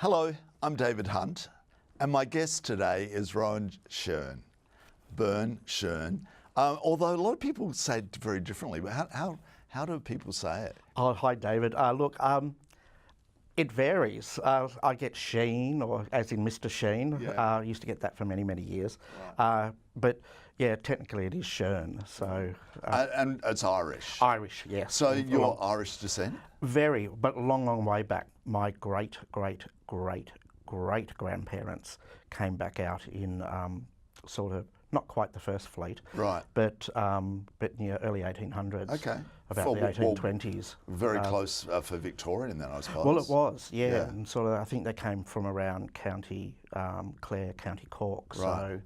Hello, I'm David Hunt, and my guest today is Rohan Shearn. Although a lot of people say it very differently, but how do people say it? Oh, hi, David. It varies. I get Sheen, or as in Mr. Sheen. Yeah. I used to get that for many, many years. Right. But yeah, technically it is Shearn. So And it's Irish. Irish, yes. So you're Irish descent? Very, but long, long way back. My great grandparents came back out in sort of not quite the first fleet, Right. but near early 1800s. Okay. About the 1820s. Very close for Victorian then, I suppose. Well, it was, yeah. Yeah. And sort of, I think they came from around County Clare, County Cork, Right.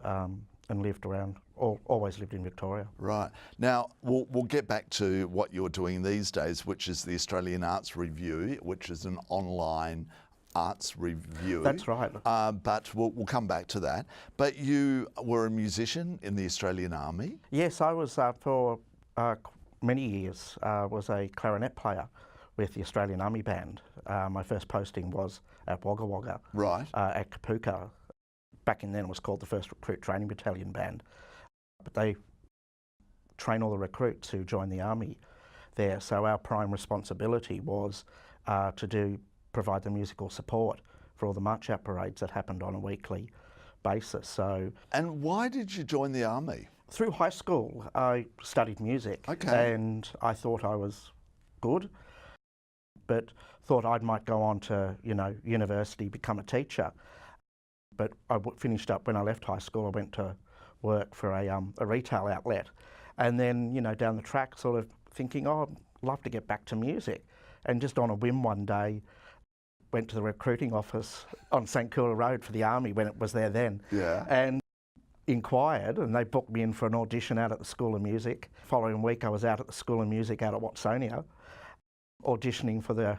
so and lived around, always lived in Victoria. Right. Now, we'll get back to what you're doing these days, which is the Australian Arts Review, which is an online arts review. That's right. But we'll come back to that. But you were a musician in the Australian Army? Yes, I was for many years was a clarinet player with the Australian Army Band. My first posting was at Wagga Wagga. Right. At Kapooka. Back in then it was called the 1st Recruit Training Battalion Band. But they train all the recruits who join the Army there. So our prime responsibility was to provide the musical support for all the march-out parades that happened on a weekly basis. So, And why did you join the Army? through high school, I studied music, Okay. and I thought I was good, but thought I might go on to, university, become a teacher. But I finished up, when I left high school, I went to work for a retail outlet, and then, down the track, sort of thinking, oh, I'd love to get back to music. And just on a whim one day, went to the recruiting office on St Kilda Road for the Army when it was there then. Yeah. And inquired, and they booked me in for an audition out at the School of Music. Following week I was out at the School of Music out at Watsonia, auditioning for the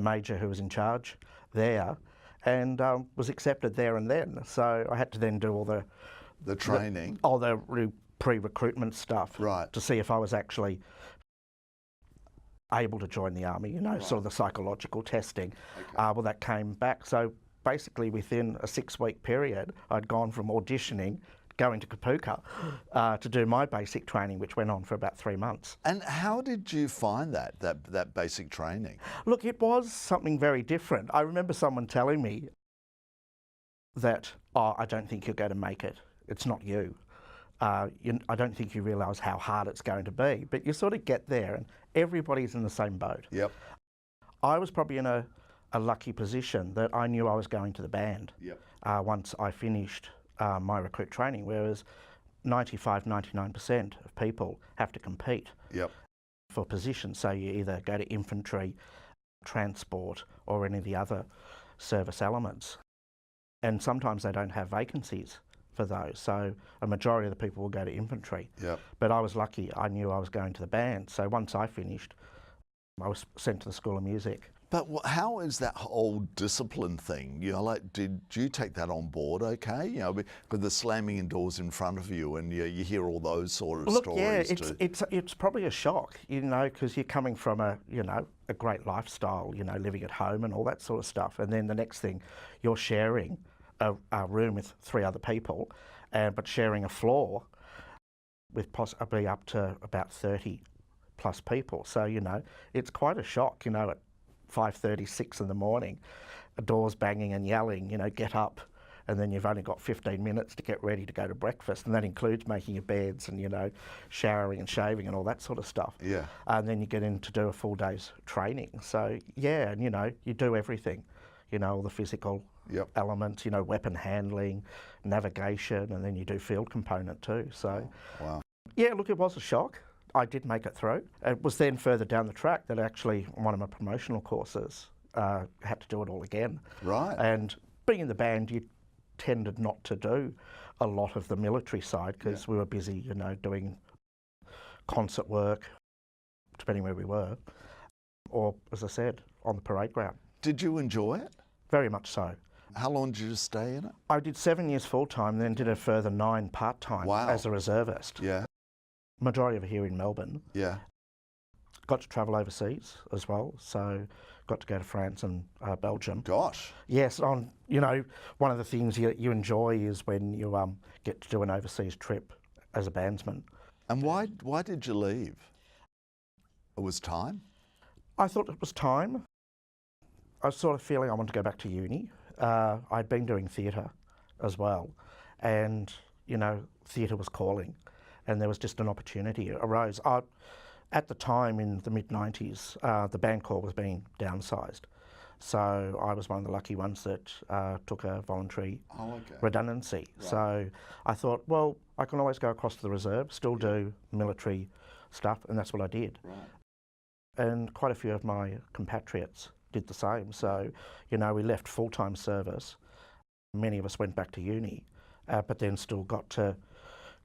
major who was in charge there, and was accepted there and then. So I had to then do all the training. all the pre-recruitment stuff, Right. to see if I was actually able to join the Army, Right. sort of the psychological testing. Okay. Well, that came back. So basically within a 6-week period, I'd gone from auditioning, going to Kapooka to do my basic training, which went on for about 3 months. And how did you find that basic training? Look, it was something very different. I remember someone telling me that, oh, I don't think you're going to make it. It's not you. I don't think you realise how hard it's going to be. But you sort of get there and everybody's in the same boat. Yep. I was probably in a lucky position that I knew I was going to the band. Yep. Once I finished my recruit training, whereas 95–99% of people have to compete. Yep. For positions. So you either go to infantry, transport, or any of the other service elements. And sometimes they don't have vacancies for those. So a majority of the people will go to infantry. Yep. But I was lucky, I knew I was going to the band. So once I finished, I was sent to the School of Music. But how is that whole discipline thing? Did you take that on board? Okay, with the slamming in doors in front of you, and you hear all those sort of stories. Yeah, it's probably a shock, because you're coming from a great lifestyle, living at home and all that sort of stuff, and then the next thing, you're sharing a room with 3 other people, but sharing a floor with possibly up to about 30 plus people. So it's quite a shock, at 5:30, 6 in the morning, doors banging and yelling, get up, and then you've only got 15 minutes to get ready to go to breakfast, and that includes making your beds and, showering and shaving and all that sort of stuff. Yeah. And then you get in to do a full day's training. So, yeah, and, you do everything, all the physical Yep. elements, weapon handling, navigation, and then you do field component too. So, Wow. yeah, look, it was a shock. I did make it through. It was then further down the track that actually one of my promotional courses had to do it all again. Right. And being in the band, you tended not to do a lot of the military side because we were busy, doing concert work, depending where we were, or, as I said, on the parade ground. Did you enjoy it? Very much so. How long did you stay in it? I did 7 years full-time, then did a further 9 part-time Wow. as a reservist. Yeah. Majority of it here in Melbourne. Yeah. got to travel overseas as well, so got to go to France and Belgium. Gosh. Yes, one of the things you enjoy is when you get to do an overseas trip as a bandsman. And why did you leave? It was time? I thought it was time. I was sort of feeling I wanted to go back to uni. I'd been doing theatre as well, and theatre was calling, and there was just an opportunity arose. At the time, in the mid-90s, the band corps was being downsized, so I was one of the lucky ones that took a voluntary redundancy. Right. So I thought, well, I can always go across to the reserve, still do military stuff, and that's what I did. Right. And quite a few of my compatriots did the same. So, we left full-time service. Many of us went back to uni, but then still got to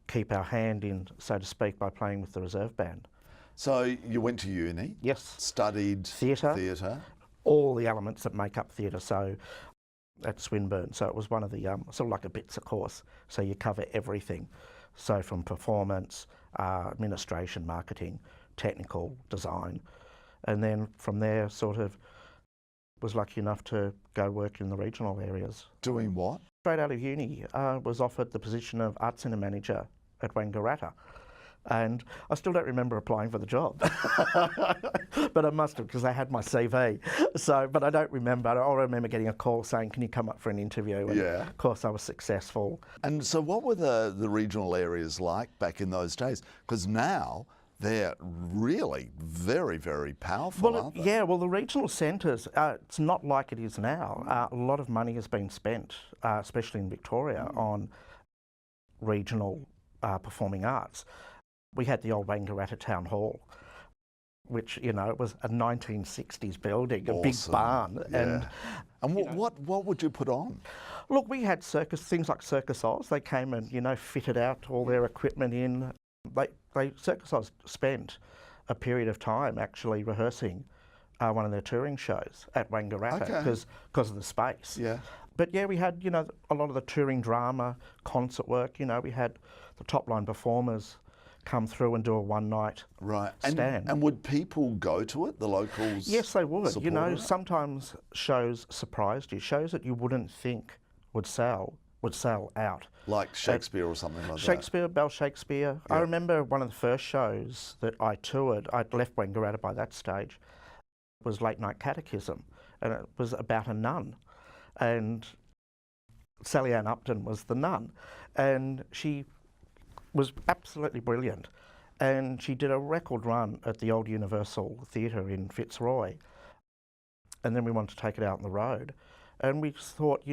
keep our hand in, so to speak, by playing with the reserve band. So you went to uni? Yes. Studied theatre? All the elements that make up theatre. So at Swinburne, so it was one of the, sort of like a BITSA course. So you cover everything. So from performance, administration, marketing, technical, design. And then from there, sort of, was lucky enough to go work in the regional areas. Doing what? Straight out of uni, was offered the position of Art Centre Manager at Wangaratta. And I still don't remember applying for the job. But I must have, because they had my CV. So, but I don't remember. I remember getting a call saying, can you come up for an interview? And yeah. Of course, I was successful. And so what were the regional areas like back in those days? Because now they're really very, very powerful, aren't they? Yeah, well, the regional centres, it's not like it is now. A lot of money has been spent, especially in Victoria, on regional performing arts. We had the old Wangaratta Town Hall, which, was a 1960s building, a big barn. Yeah. And what would you put on? Look, we had things like Circus Oz. They came and, fitted out all their equipment in. Circus Oz spent a period of time actually rehearsing one of their touring shows at Wangaratta because of the space. Yeah. But yeah, we had, a lot of the touring drama, concert work. We had the top line performers come through and do a one-night stand. And would people go to it, the locals? Yes, they would. Sometimes shows surprised you. Shows that you wouldn't think would sell out. Like Shakespeare or something like that? Shakespeare, Bell Shakespeare. Yeah. I remember one of the first shows that I toured, I'd left Wangaratta by that stage, was Late Night Catechism, and it was about a nun. And Sally Ann Upton was the nun, and she was absolutely brilliant. And she did a record run at the old Universal Theatre in Fitzroy. And then we wanted to take it out on the road. And we thought,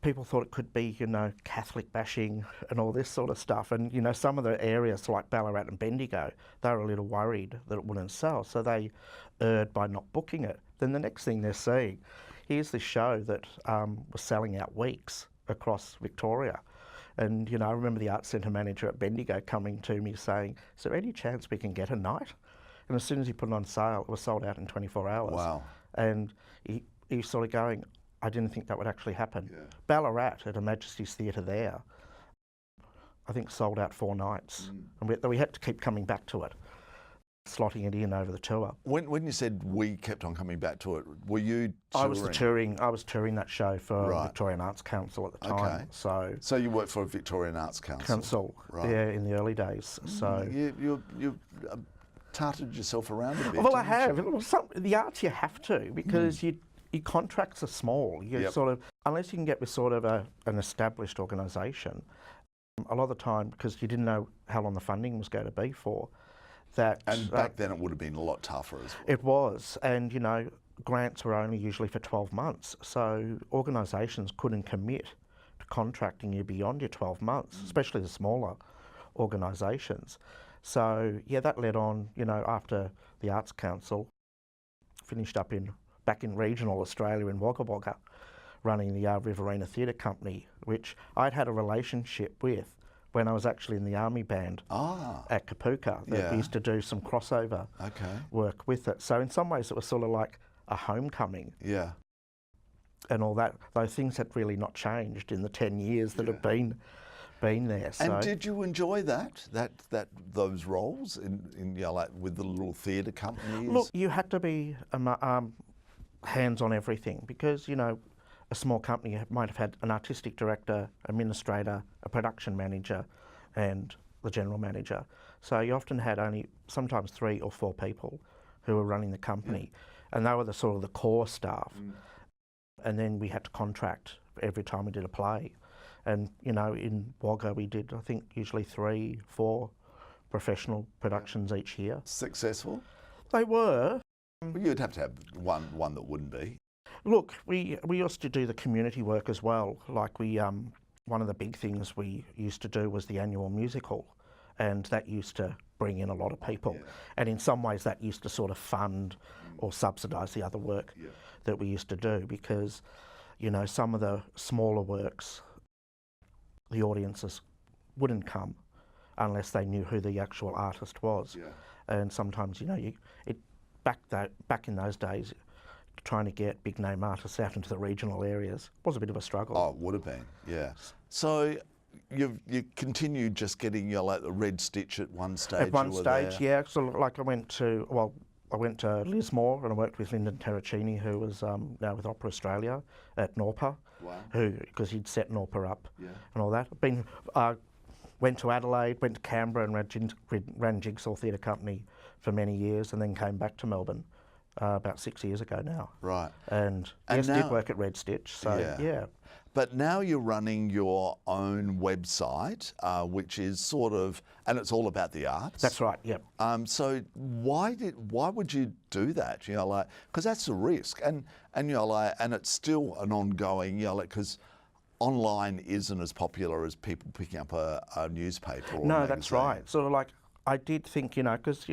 people thought it could be, Catholic bashing and all this sort of stuff. And, some of the areas like Ballarat and Bendigo, they were a little worried that it wouldn't sell. So they erred by not booking it. Then the next thing they're seeing, here's this show that was selling out weeks across Victoria. And, I remember the Art Centre Manager at Bendigo coming to me saying, is there any chance we can get a night? And as soon as he put it on sale, it was sold out in 24 hours. Wow. And he was sort of going, I didn't think that would actually happen. Yeah. Ballarat at Her Majesty's Theatre there, I think sold out 4 nights. And we had to keep coming back to it, slotting it in over the tour. When you said we kept on coming back to it, were you touring? I was touring that show for Victorian Arts Council at the time. Okay. So you worked for a Victorian Arts Council? Yeah, in the early days. So you tarted yourself around a bit. Well, I have. The arts you have to, because your contracts are small. You sort of, unless you can get with sort of an established organisation, a lot of the time, because you didn't know how long the funding was going to be for. And back then it would have been a lot tougher as well. It was, and grants were only usually for 12 months, so organisations couldn't commit to contracting you beyond your 12 months, especially the smaller organisations. So yeah, that led on, after the Arts Council, finished up back in regional Australia in Wagga Wagga, running the Riverina Theatre Company, which I'd had a relationship with when I was actually in the army band at Kapuka. We used to do some crossover work with it. So in some ways it was sort of like a homecoming. Yeah. And all that, though things had really not changed in the 10 years that have been been there. So. And did you enjoy those roles in like with the little theatre companies? Look, you had to be hands on everything because, a small company might have had an artistic director, administrator, a production manager, and the general manager. So you often had only sometimes 3 or 4 people who were running the company, and they were the sort of the core staff. And then we had to contract every time we did a play. And, in Wagga we did, I think, usually 3, 4 professional productions each year. Successful? They were. Well, you'd have to have one that wouldn't be. Look, we used to do the community work as well. Like one of the big things we used to do was the annual musical, and that used to bring in a lot of people. And in some ways that used to sort of fund or subsidise the other work that we used to do because, some of the smaller works, the audiences wouldn't come unless they knew who the actual artist was. And sometimes, back in those days, trying to get big name artists out into the regional areas was a bit of a struggle. Oh, it would have been, yeah. So you continued just getting like the red stitch at one stage. At one stage, yeah. So like I went to Lismore and I worked with Lyndon Terracini, who was now with Opera Australia at Norpa. Wow. Because he'd set Norpa up and all that. Went to Adelaide, went to Canberra and ran Jigsaw Theatre Company for many years, and then came back to Melbourne about 6 years ago now. Right. And yes, now, did work at Red Stitch. So yeah. But now you're running your own website, which is sort of, and it's all about the arts. That's right. Yep. So why would you do that? Because that's a risk, and and it's still an ongoing, because online isn't as popular as people picking up a newspaper or a magazine. That's right. Sort of like I did think, because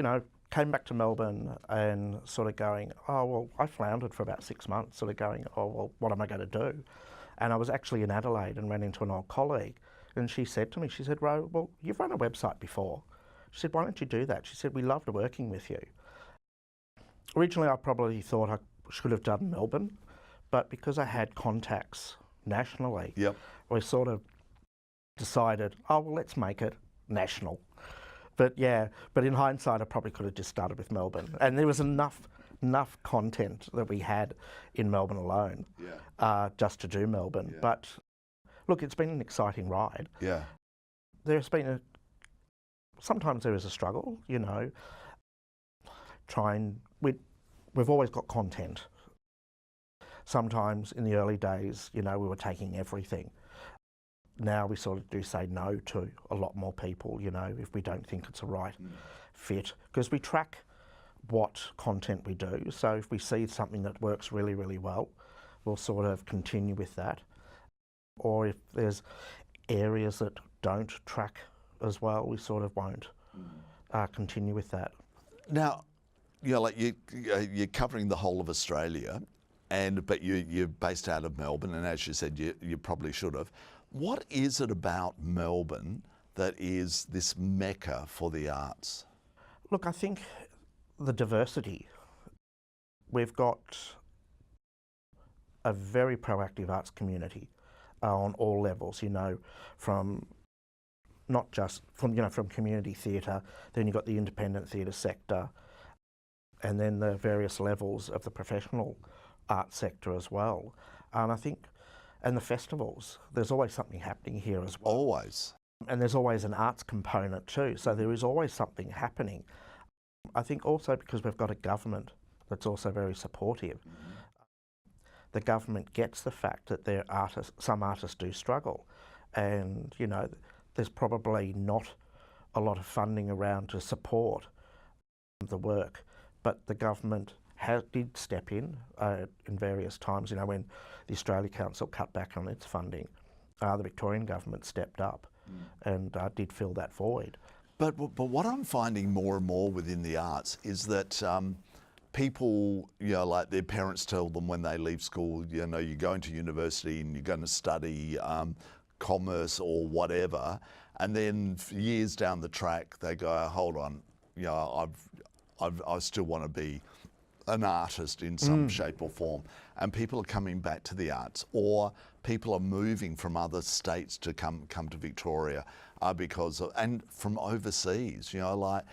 came back to Melbourne and sort of going, oh well, I floundered for about 6 months, sort of going, oh well, what am I going to do? And I was actually in Adelaide and ran into an old colleague, and she said to me, she said, Ro, well, you've run a website before. She said, why don't you do that? She said, we loved working with you. Originally, I probably thought I should have done Melbourne, but because I had contacts nationally, we sort of decided, oh, well, let's make it national. But in hindsight, I probably could have just started with Melbourne. And there was enough content that we had in Melbourne alone just to do Melbourne. But look, it's been an exciting ride. There's been sometimes there is a struggle, we've always got content. Sometimes in the early days, we were taking everything. Now we sort of do say no to a lot more people, if we don't think it's a right fit, because we track what content we do. So if we see something that works really, really well, we'll sort of continue with that. Or if there's areas that don't track as well, we sort of won't continue with that. Now, you're covering the whole of Australia, but you're based out of Melbourne, and as you said, you probably should have. What is it about Melbourne that is this mecca for the arts? Look, I think the diversity. We've got a very proactive arts community on all levels, from not just from community theatre, then you've got the independent theatre sector, and then the various levels of the professional arts sector as well. And I think, and the festivals, there's always something happening here as well. Always. And there's always an arts component too, so there is always something happening. I think also because we've got a government that's also very supportive. The government gets the fact that some artists do struggle, and there's probably not a lot of funding around to support the work, but the government did step in various times. When the Australia Council cut back on its funding, the Victorian government stepped up and did fill that void. But what I'm finding more and more within the arts is that people, like their parents tell them when they leave school, you're going to university and you're going to study commerce or whatever, and then years down the track they go, hold on, I still want to be an artist in some shape or form, and people are coming back to the arts, or people are moving from other states to come to Victoria because of, and from overseas. You know, like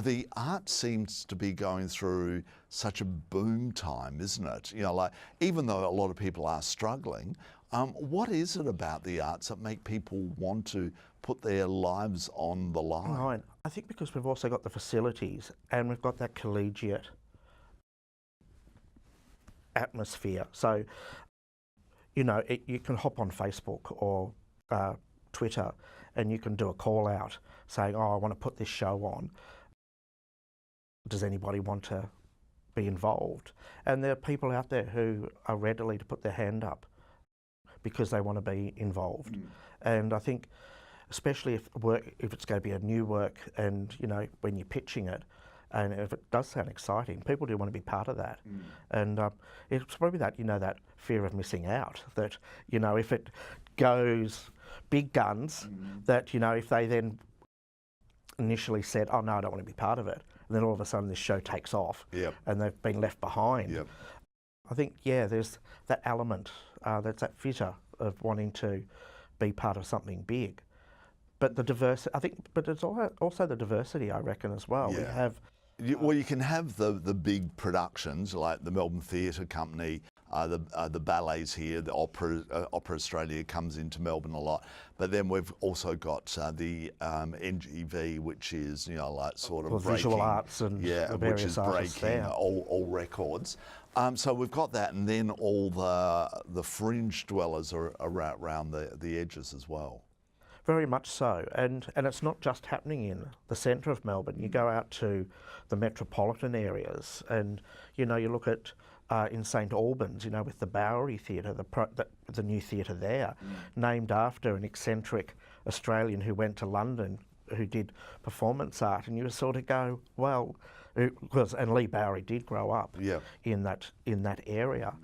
the art seems to be going through such a boom time, isn't it? You know, like even though a lot of people are struggling, what is it about the arts that make people want to put their lives on the line? Right. I think because we've also got the facilities and we've got that collegiate atmosphere. So, you know, you can hop on Facebook or Twitter and you can do a call out saying, oh, I want to put this show on. Does anybody want to be involved? And there are people out there who are ready to put their hand up because they want to be involved. And I think, especially if it's going to be a new work, and you know, when you're pitching it, and if it does sound exciting, people do want to be part of that. And it's probably that, you know, that fear of missing out, that, you know, if it goes big guns, that, you know, if they then initially said, oh no, I don't want to be part of it, and then all of a sudden this show takes off, and they've been left behind. I think, yeah, there's that element, that's that fitter of wanting to be part of something big. But the diversity, I think, but it's also the diversity, I reckon, as well. We have... Well, you can have the big productions like the Melbourne Theatre Company, the ballets here, the Opera Australia comes into Melbourne a lot. But then we've also got the NGV, which is, you know, like sort of breaking, visual arts and the various which is artists breaking there. all records. So we've got that, and then all the fringe dwellers are around the edges as well. Very much so, and it's not just happening in the centre of Melbourne. You go out to the metropolitan areas, and you know, you look at in St Albans, you know, with the Bowery Theatre, the new theatre there, named after an eccentric Australian who went to London, who did performance art, and you sort of go, well, and Lee Bowery did grow up in that area.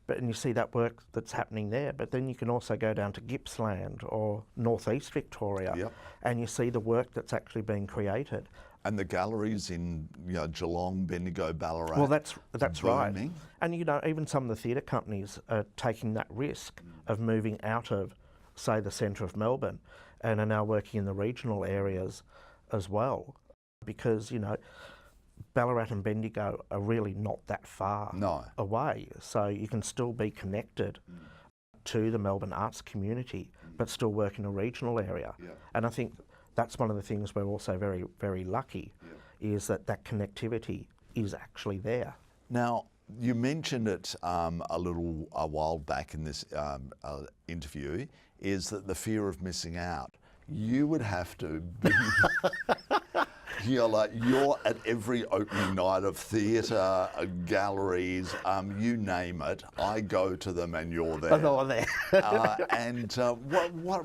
And you see that work that's happening there, but then you can also go down to Gippsland or northeast Victoria, and you see the work that's actually being created. And the galleries in, you know, Geelong, Bendigo, Ballarat. Well, that's right. booming. And you know, even some of the theatre companies are taking that risk of moving out of, say, the centre of Melbourne, and are now working in the regional areas as well, because you know, Ballarat and Bendigo are really not that far away, so you can still be connected to the Melbourne arts community, but still work in a regional area. And I think that's one of the things we're also very, very lucky, is that connectivity is actually there. Now, you mentioned it a while back in this interview, is that the fear of missing out. You would have to be... You're at every opening night of theatre, galleries, you name it. I go to them and you're there. I'm there.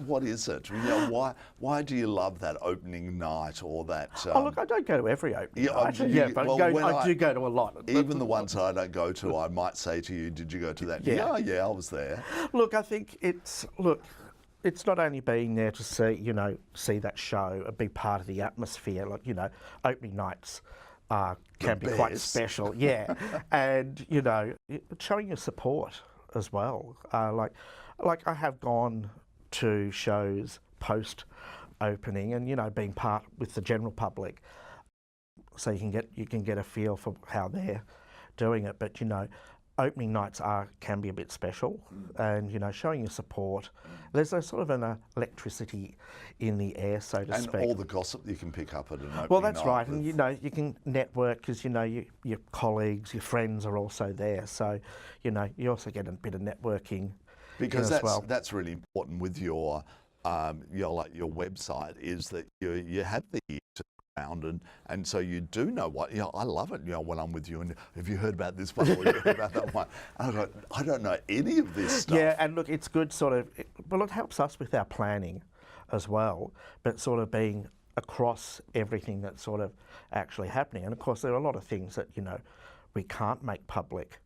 What is it? You know, why do you love that opening night or that? Oh look, I don't go to every opening night. But I do go to a lot. Even the ones I don't go to, I might say to you, "Did you go to that?" Yeah, I was there. Look, I think it's not only being there to see that show and be part of the atmosphere. Like, you know, opening nights can be quite special, and you know, showing your support as well. Like I have gone to shows post opening, and you know, being part with the general public, so you can get a feel for how they're doing it. But you know, opening nights can be a bit special, and you know, showing your support. There's a sort of an electricity in the air, so to speak. And all the gossip you can pick up at an opening night. Well, that's right, and you know, you can network because you know your colleagues, your friends are also there. So, you know, you also get a bit of networking. Because that's really important with your website, is that you have the around, and so you do know what, you know, I love it, you know, when I'm with you, and have you heard about this one, or you heard about that one? And I go, I don't know any of this stuff. Yeah, and look, it's good well, it helps us with our planning as well, but sort of being across everything that's sort of actually happening. And of course, there are a lot of things that, you know, we can't make public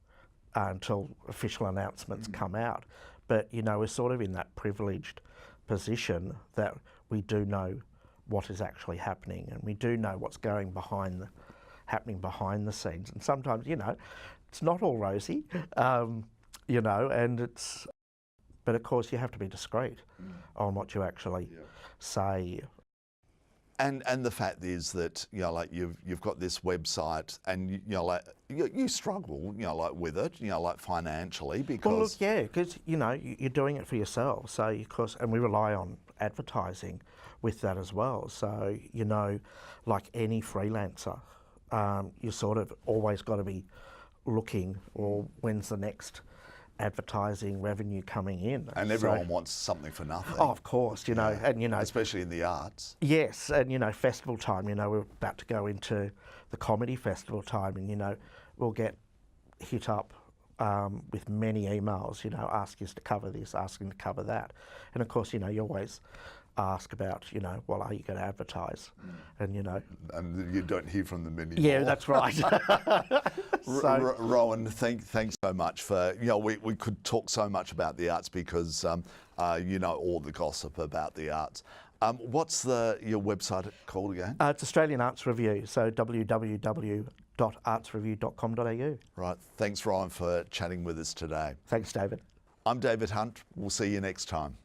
until official announcements come out. But, you know, we're sort of in that privileged position that we do know what is actually happening, and we do know what's happening behind the scenes. And sometimes, you know, it's not all rosy, you know, and it's But of course, you have to be discreet on what you actually say. And the fact is that, you know, like you've got this website, and you know, like you struggle, you know, like with it, you know, like financially, because Well, look, yeah, because you know you're doing it for yourself. So of course, and we rely on advertising with that as well. So you know, like any freelancer, you sort of always got to be looking, or when's the next advertising revenue coming in. and everyone wants something for nothing. Oh, of course, you know, and you know, especially in the arts. yes, and you know, festival time. You know, we're about to go into the comedy festival time, and you know, we'll get hit up with many emails. You know, asking us to cover this, asking to cover that, and of course, you know, you always ask about, you know, well, are you going to advertise? And you know, and you don't hear from them anymore. yeah, that's right. So, Rohan, thanks so much for, you know, we could talk so much about the arts because you know all the gossip about the arts. What's your website called again? it's Australian Arts Review, so www.artsreview.com.au. Right. Thanks, Rohan, for chatting with us today. Thanks, David. I'm David Hunt. We'll see you next time.